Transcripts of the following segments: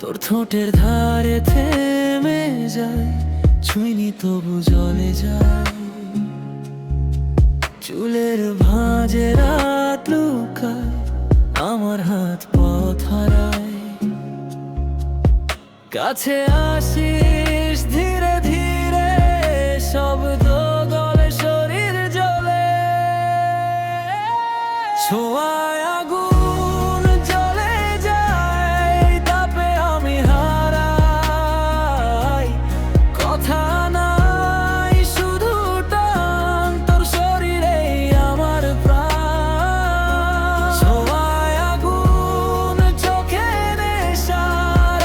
তোর ঠোঁটের ধারে থেমে যায়, ছুঁইনি তবু জলে যায়। চুলের ভাঁজে রাত লুকায়, আমার হাত পথ হারায়। কাছে আসিস ধীরে ধীরে, শব্দ গলে শরীর জ্বলে। ছোঁয়ায় আগুন জ্বলে যায়, তাপে আমি হারাই। কথা নাই শুধু টান, তোর শরীরেই আমার প্রাণ। ছোঁয়ায় আগুন চোখে নেশা,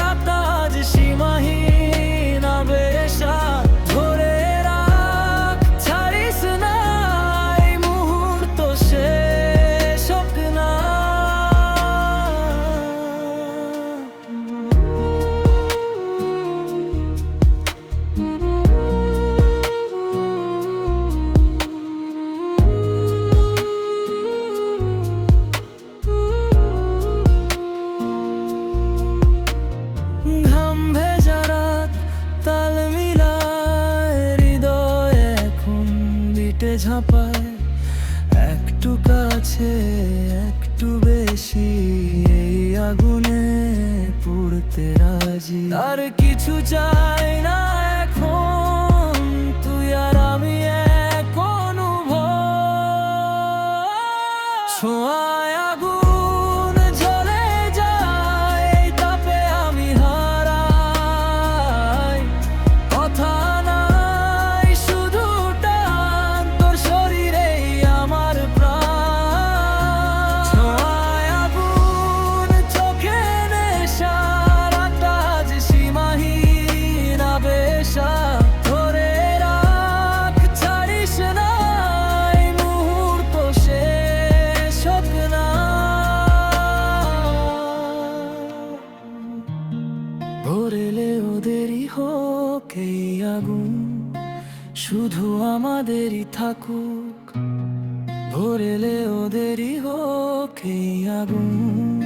রাত আজ সীমাহীন আবেশা। ধরে রাখ, ছাড়িস না, এই মুহূর্ত শেষ হোক না। ঘাম ভেজা রাত তাল মিলায়, হৃদয় এখন বিটে ঝাঁপায়। একটু কাছে একটু বেশি, এই আগুনে পুড়তে রাজি। আর কিছু চাই না এখন, তুই আর আমি এক অনুভব। ছোঁয়ায় আগুন জ্বলে যায়, তাপে আমি হারাই। কথা নাই শুধু টান, তোর শরীরেই আমার প্রাণ। ছোঁয়ায় আগুন চোখে নেশা, রাত আজ সীমাহীন আবেশা। ধরে রাখ, ছাড়িস না, এই মুহূর্ত শেষ হোক না। ভোর এলে ওদেরই হোক এই আগুন, শুধু আমাদেরই থাকুক। ভোর এলে ওদেরই হোক এই আগুন।